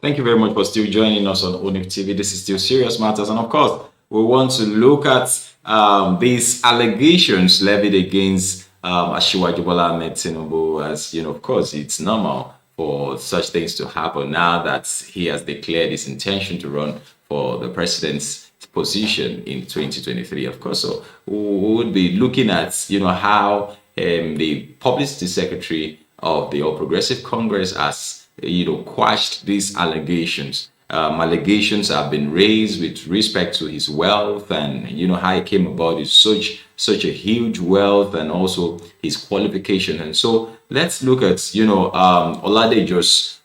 Thank you very much for still joining us on ONIF TV. This is still Serious Matters. And of course, we want to look at these allegations levied against Asiwaju Bola Ahmed Tinubu. As you know, of course, it's normal for such things to happen now that he has declared his intention to run for the president's position in 2023. Of course, so we would be looking at, how the publicity secretary of the All Progressive Congress has quashed these allegations. Allegations have been raised with respect to his wealth and how he came about his such a huge wealth and also his qualification. And so let's look at Oladejo's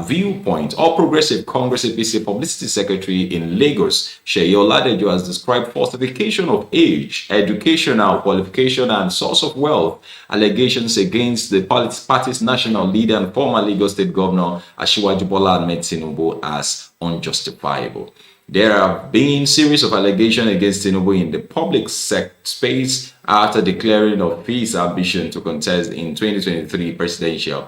viewpoint. All Progressive Congress APC Publicity Secretary in Lagos, Sheyi Oladejo, has described falsification of age, educational qualification, and source of wealth allegations against the party's national leader and former Lagos State Governor Asiwaju Bola Ahmed Tinubu as unjustifiable. There have been series of allegations against Tinubu in the public space after declaring of his ambition to contest in 2023 presidential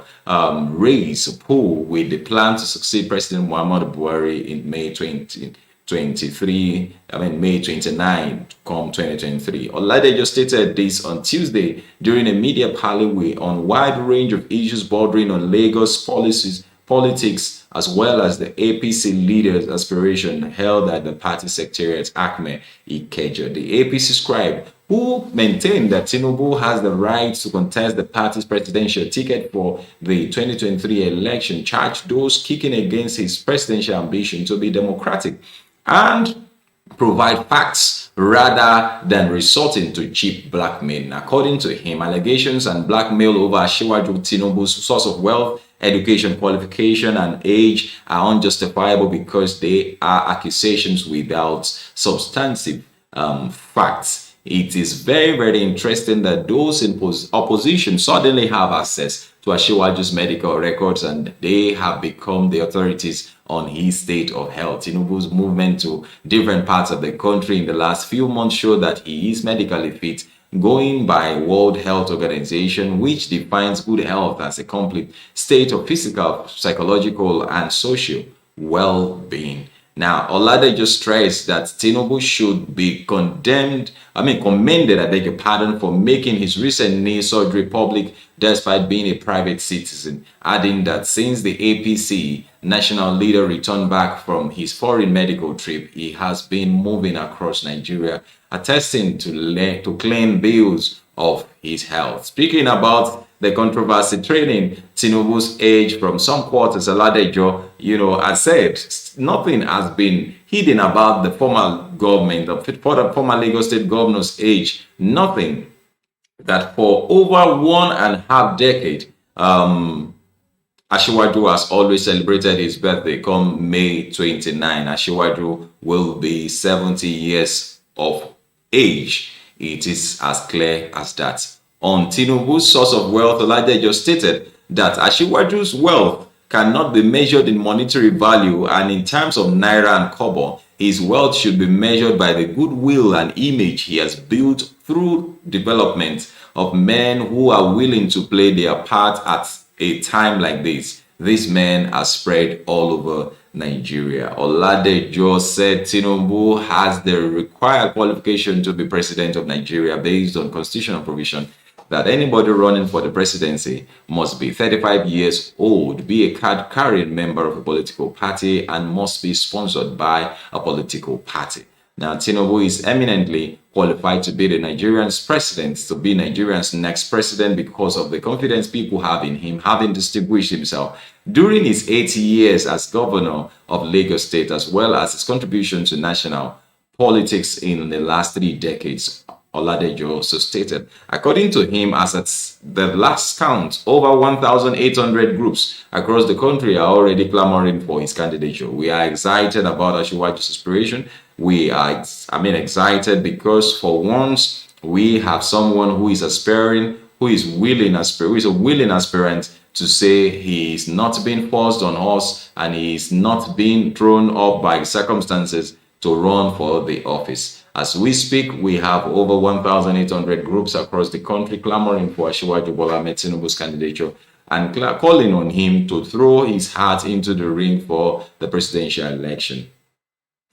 race poll with the plan to succeed President Muhammadu Buhari in May 29 come 2023. Oladejo stated this on Tuesday during a media parley on wide range of issues bordering on Lagos politics, as well as the APC leader's aspiration held at the party secretariat Acme Ikeja. The APC scribe, who maintained that Tinubu has the right to contest the party's presidential ticket for the 2023 election, charged those kicking against his presidential ambition to be democratic and provide facts rather than resorting to cheap blackmail. According to him, allegations and blackmail over Asiwaju Tinubu's source of wealth, education, qualification, and age are unjustifiable because they are accusations without substantive facts. It is very, very interesting that those in opposition suddenly have access to Asiwaju's medical records and they have become the authorities on his state of health. Tinubu's movement to different parts of the country in the last few months show that he is medically fit, going by World Health Organization, which defines good health as a complete state of physical, psychological, and social well-being. Now, Oladejo stressed that Tinubu should be commended, I beg your pardon, for making his recent knee surgery public despite being a private citizen, adding that since the APC national leader returned back from his foreign medical trip, he has been moving across Nigeria, attesting to clean bills of his health. Speaking about the controversy trailing Tinubu's age from some quarters, Oladejo, has said nothing has been hidden about the former government, the former Lagos State governor's age. Nothing. That for over 1.5 decades, Asiwaju has always celebrated his birthday come May 29. Asiwaju will be 70 years of age. It is as clear as that. On Tinubu's source of wealth, Oladejo stated that Asiwaju's wealth cannot be measured in monetary value, and in terms of naira and kobo, his wealth should be measured by the goodwill and image he has built through development of men who are willing to play their part at a time like this. These men are spread all over Nigeria. Oladejo said Tinubu has the required qualification to be president of Nigeria based on constitutional provision that anybody running for the presidency must be 35 years old, be a card-carrying member of a political party, and must be sponsored by a political party. Now, Tinubu is eminently qualified to be the Nigerian's president, to be Nigeria's next president because of the confidence people have in him, having distinguished himself during his 80 years as governor of Lagos State, as well as his contribution to national politics in the last 3 decades. Oladejo also stated. According to him, as at the last count, over 1,800 groups across the country are already clamoring for his candidature. We are excited about Asiwaju's aspiration. We are, excited because for once we have someone who is aspiring, who is a willing aspirant to say he is not being forced on us and he is not being thrown up by circumstances to run for the office. As we speak, we have over 1,800 groups across the country clamoring for Asiwaju Bola Ahmed Tinubu's candidature and calling on him to throw his hat into the ring for the presidential election.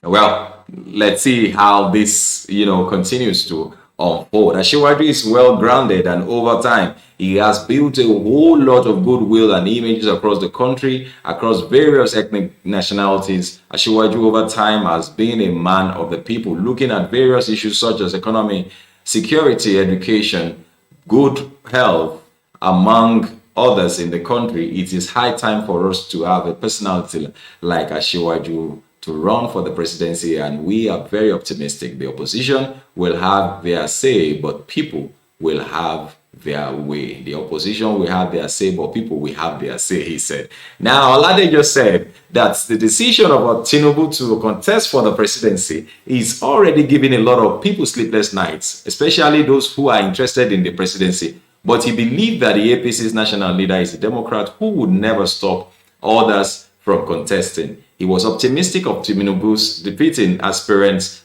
Well, let's see how this, continues to unfold. Ashiwaju is well grounded, and over time, he has built a whole lot of goodwill and images across the country, across various ethnic nationalities. Ashiwaju over time has been a man of the people, looking at various issues such as economy, security, education, good health, among others in the country. It is high time for us to have a personality like Ashiwaju to run for the presidency, and we are very optimistic. The opposition will have their say, but people will have their way. The opposition will have their say, but people will have their say, he said. Now, Oladejo said that the decision of Tinubu to contest for the presidency is already giving a lot of people sleepless nights, especially those who are interested in the presidency. But he believed that the APC's national leader is a Democrat who would never stop others from contesting. He was optimistic of Tinubu's defeating aspirants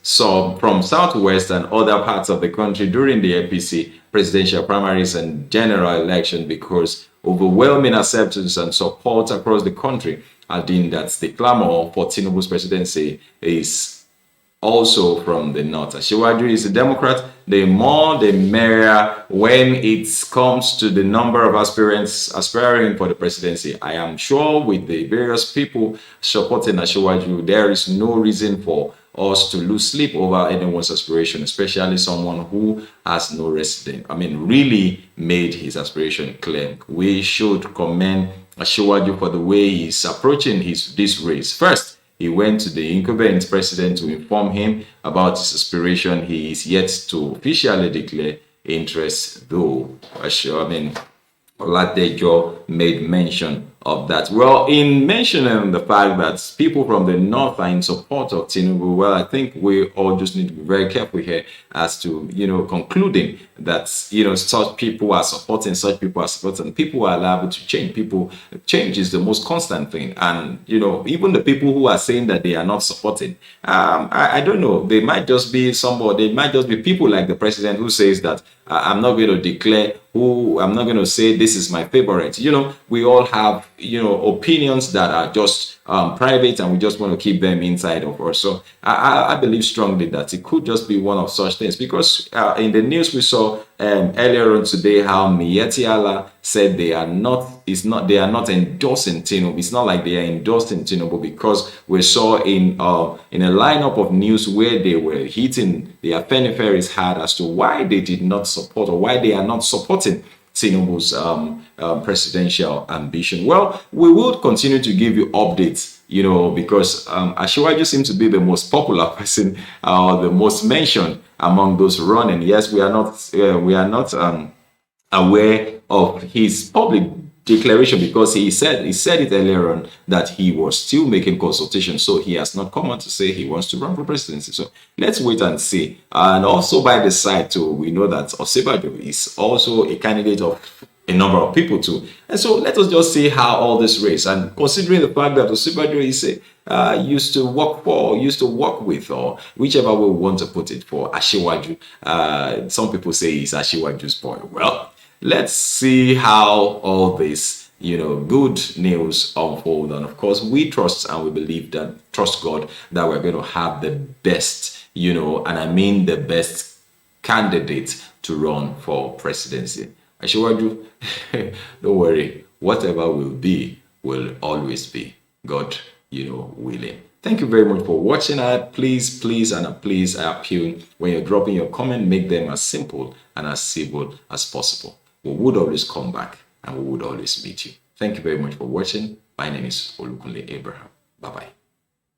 from Southwest and other parts of the country during the APC presidential primaries and general election because overwhelming acceptance and support across the country adding that the clamor for Tinubu's presidency is also from the north. Ashiwaju is a Democrat. The more the merrier when it comes to the number of aspirants aspiring for the presidency. I am sure with the various people supporting Ashiwaju, there is no reason for us to lose sleep over anyone's aspiration, especially someone who has no resident. Really made his aspiration clear. We should commend Ashiwaju for the way he's approaching this race. First, he went to the incumbent president to inform him about his aspiration. He is yet to officially declare interest, though. Oladejo made mention of that. Well, in mentioning the fact that people from the north are in support of Tinubu, well, I think we all just need to be very careful here as to, concluding that, such people are supporting, people are liable to change. Change is the most constant thing. And, even the people who are saying that they are not supporting, I don't know, they might just be people like the president who says that I'm not going to declare I'm not going to say this is my favorite. We all have, opinions that are just private, and we just want to keep them inside of us. So I believe strongly that it could just be one of such things, because in the news we saw earlier on today how Miyetti Allah said they are not endorsing Tinubu. It's not like they are endorsing Tinubu, because we saw in a lineup of news where they were hitting the Afeniferi's hard as to why they did not support, or why they are not supporting Tinubu's presidential ambition. Well, we will continue to give you updates, because Ashiwaju seems to be the most popular person, the most mentioned among those running. Yes, we are not aware of his public declaration, because he said it earlier on that he was still making consultations, so he has not come out to say he wants to run for presidency. So let's wait and see. And also by the side too, we know that Osinbajo is also a candidate of a number of people too. And so let us just see how all this race, and considering the fact that Osinbajo is used to work with, or whichever way we want to put it, for Ashiwaju. Some people say he's Ashiwaju's boy. Well, let's see how all this, good news unfold. And of course, we trust and we believe trust God that we're going to have the best, and I mean the best candidate to run for presidency. Ashiwaju, don't worry. Whatever will always be. God, willing. Thank you very much for watching. Please, I appeal, when you're dropping your comment, make them as simple and as civil as possible. We would always come back, and we would always meet you. Thank you very much for watching. My name is Olukunle Abraham. Bye-bye.